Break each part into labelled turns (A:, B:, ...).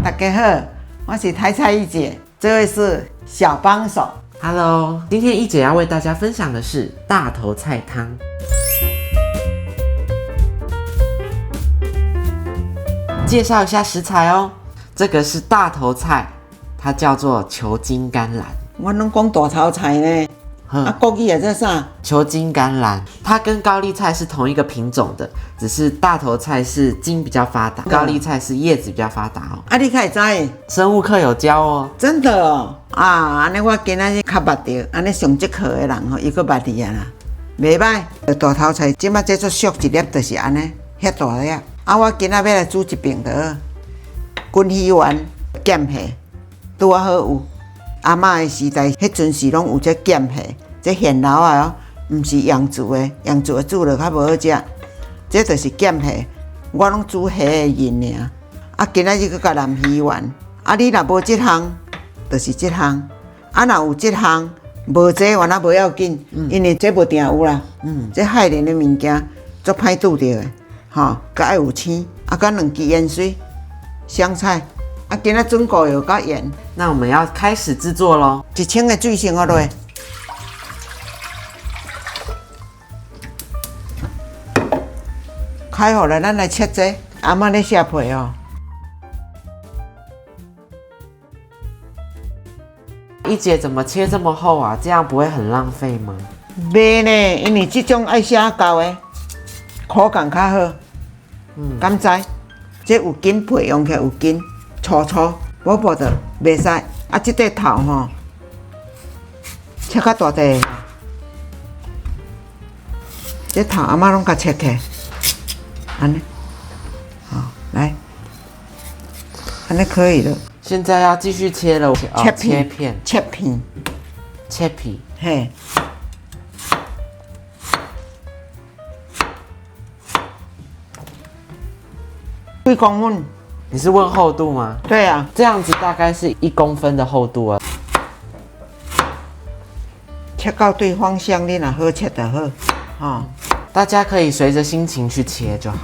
A: 大家好，我是台菜一姐，這位是小幫手。
B: Hello， 今天一姐要為大家分享的是大頭菜湯。介紹一下食材哦，這個是大頭菜，它叫做球莖甘藍。
A: 我攏講大頭菜呢。國語也在啥？
B: 球莖甘藍，它跟高麗菜是同一個品種的，只是大頭菜是莖比較發達，高麗菜是葉子比較發達哦。
A: 啊，你開知？
B: 生物課有教哦。
A: 真的哦。啊，安尼我今仔日較捌到，安尼上這課的人吼，伊個捌滴啊啦，袂歹。大頭菜即馬這做俗一粒，就是安尼，遐大粒。啊，我今仔要來煮一餅的，滾魚丸鹹皮，拄啊好有。阿嬤的時代，迄陣時攏有這鹹皮。這現撈啊哦，毋是洋煮的，洋煮的煮了較無好食。這就是鹹皮，我攏煮蝦的仁爾。啊，今仔日閣甲南魚丸。啊，你若無這項，就是這項。啊，若有這項，無這原來無要緊，因為這無定有啦。這海蓮的物件，足歹拄着的，吼，佮愛有青，啊，佮兩支鹽水、香菜。啊，今仔準膏油佮鹽。
B: 那我們要開始製作咯。
A: 一清的水先落落。開好了，咱來切這。阿嬤咧下皮哦。
B: 一姐怎麼切這麼厚啊？這樣不會很浪費嗎？
A: 袂呢，因為這種愛寫厚的，口感較好。敢知？這有筋皮用起來有筋，粗粗，薄薄的，袂使。啊，這塊頭吼，切較大塊。這頭阿嬤攏甲切開。安尼，好，來，安尼可以了。
B: 現在要繼續切了，切片，
A: 切片，
B: 切皮，
A: 嘿。幾公分？
B: 你是問厚度嗎？
A: 對啊，
B: 這樣子大概是1公分的厚度啊。
A: 切到對方向，你若好切就好，哦。
B: 大家可以隨着心情去切就好。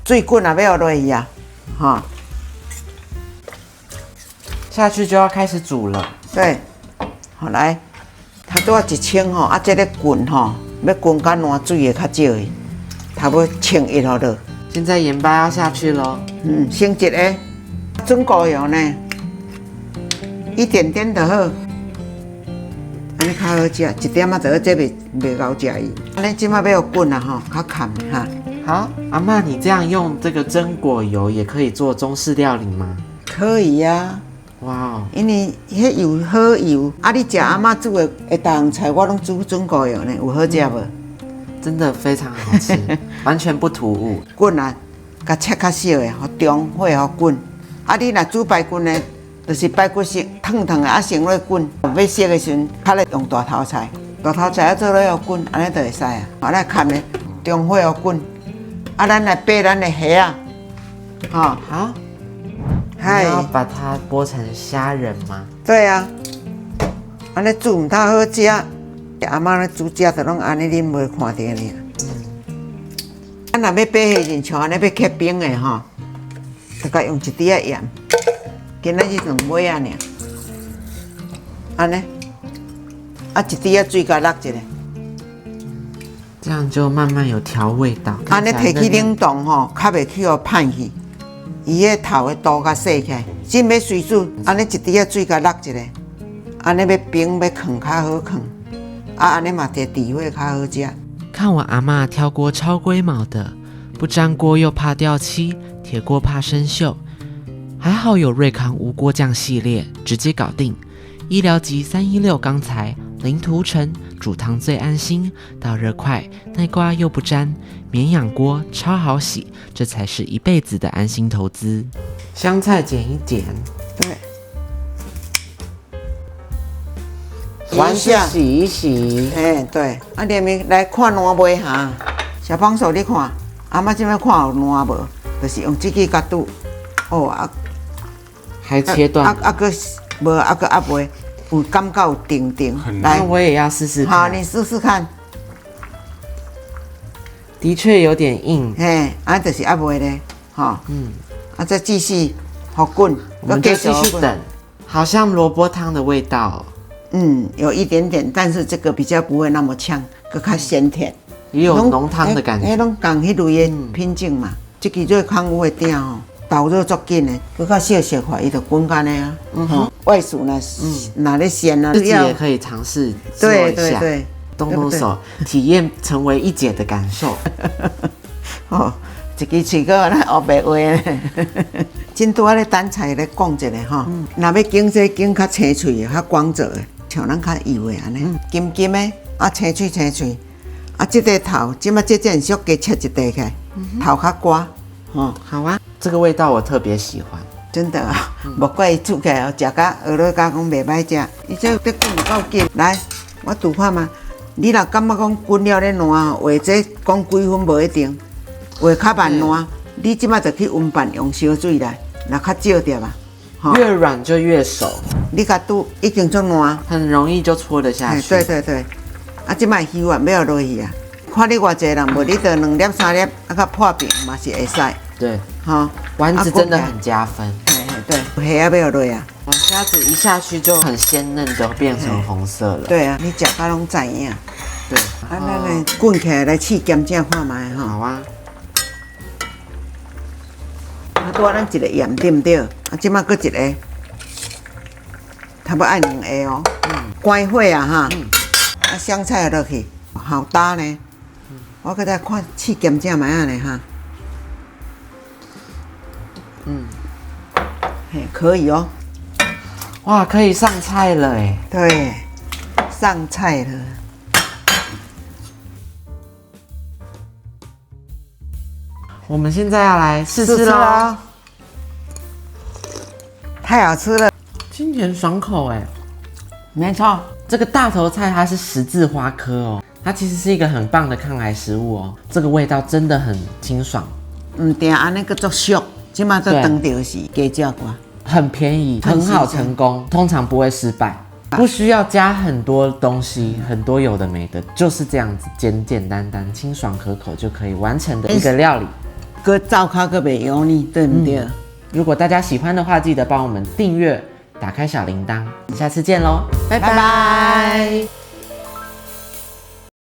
A: 水滾啊，要落去啊，哈，
B: 下去就要開始煮了。
A: 對，好來，它都要一清吼，啊，這個滾吼，要滾到爛水的較少的，它要清一落落。
B: 現在鹽巴要下去咯。
A: 先一個準膏油呢，一點點就好。安尼較好食，一點仔就好，這袂夠食伊。安尼即馬要滾啦吼，較鹹哈。
B: 好，阿嬤，你這樣用這個榛果油也可以做中式料理嗎？
A: 可以呀。
B: 哇哦，
A: 因為迄油好油，啊，你食阿嬤煮的每樣菜，我攏煮榛果油呢，有好食無？
B: 真的非常好吃，完全不突兀。
A: 滾啊，甲切較小的，互中火互滾。啊，你若煮排骨呢？就是排骨絲燙燙的，啊，先落滾。要熟的時陣，較來用大頭菜。大頭菜啊做落要滾，安尼就會使啊。啊，來看咧，中火要滾。啊，咱來掰咱的蝦啊。好。
B: 好。你要把它剝成蝦仁嗎？
A: 對啊。安尼煮唔太好食。阿媽咧煮食就攏安尼，恁袂看到呢。咱若要掰蝦仁，像安尼要切冰的吼，就甲用一滴仔鹽。今仔日2尾啊爾，安尼，啊一滴仔水甲落一下，
B: 這樣就慢慢有調味道。
A: 安尼摕去冷凍吼，較袂去互歹去，伊迄頭的刀甲細起來。真要水煮，安尼一滴仔水甲落一下，安尼要冰要囥較好囥，啊安尼嘛摕底火較好食。
B: 看我阿嬤挑鍋超龜毛的，不粘鍋又怕掉漆，鐵鍋怕生鏽。還好有瑞康無鍋醬系列，直接搞定。醫療級316鋼材，零塗層，煮湯最安心，導熱快，耐刮又不粘，綿養鍋超好洗，這才是一輩子的安心投資。香菜剪一剪，
A: 對，
B: 完下洗一洗。
A: 哎，對，啊，連面來看爛未哈？小幫手你看，阿媽這邊看有爛無？就是用這個角度，哦啊。
B: 還切斷
A: 個無個未有感覺有定。來，
B: 我也要試試看。
A: 好，你試試看。
B: 的確有點硬。
A: 嘿，就是還沒咧，再繼續好滾，
B: 我們就繼續等。好像蘿蔔湯的味道。
A: 有一點點，但是這個比較不會那麼嗆，更較鮮甜，
B: 也有濃湯的感覺。
A: 攏講迄類的品種嘛，這個瑞康有的店哦，導熱足緊的，更較小小塊，伊就滾乾的啊。外薯呢，哪裡鮮啊？
B: 自己也可以嘗試做一下，動動手，體驗成為一姐的感受。
A: 一支嘴哥來學白話咧，真多咧等菜咧講一下吼。若要揀這揀較青脆的、較光澤的，像咱較油的安尼，金金的青脆青脆。這個頭，即馬這件小給切一塊開，頭較刮。
B: 好啊，這個味道我特別喜歡。
A: 真的啊，無怪伊煮起來哦，食甲俄羅加講袂歹食。伊這得滾夠緊，來，我拄看嘛。你若感覺講滾了咧爛，話這講幾分無一定。話較慢爛，你即馬就去溫飯用燒水來，若較少點啊。
B: 越軟就越熟。
A: 你甲拄已經足爛，
B: 很容易就搓得下去。
A: 對對對，即馬油啊，要落去啊。看你偌濟人，無你得2粒3粒，較破冰嘛是會使。
B: 對，丸子真的很加分。
A: 對，蝦啊要落啊。
B: 蝦子一下去就很鮮嫩，就變成紅色了。
A: 對啊，你食甲攏知影。
B: 對，
A: 咱來滾起來來試鹹正看賣哈。
B: 好啊。
A: 多咱一個鹽對不對？即馬擱一個，差不多愛2個哦。關火啊哈。香菜落去，好搭呢。我擱再看試鹹正賣啊呢哈。可以哦。
B: 哇，可以上菜了哎。
A: 對，上菜了。
B: 我們現在要來試試嘍。
A: 太好吃了，
B: 清甜爽口哎。
A: 沒錯，
B: 這個大頭菜它是十字花科哦，它其實是一個很棒的抗癌食物哦。這個味道真的很清爽。定
A: 安尼個做俗，即馬做當掉是加價貴。很
B: 便宜，很好成功，通常不會失敗，不需要加很多東西，很多有的沒的，就是這樣子簡簡單單、清爽可口就可以完成的一個料理。
A: 擱灶烤擱袂油膩，對不對？
B: 如果大家喜歡的話，記得幫我們訂閱，打開小鈴鐺，下次見嘍，拜拜。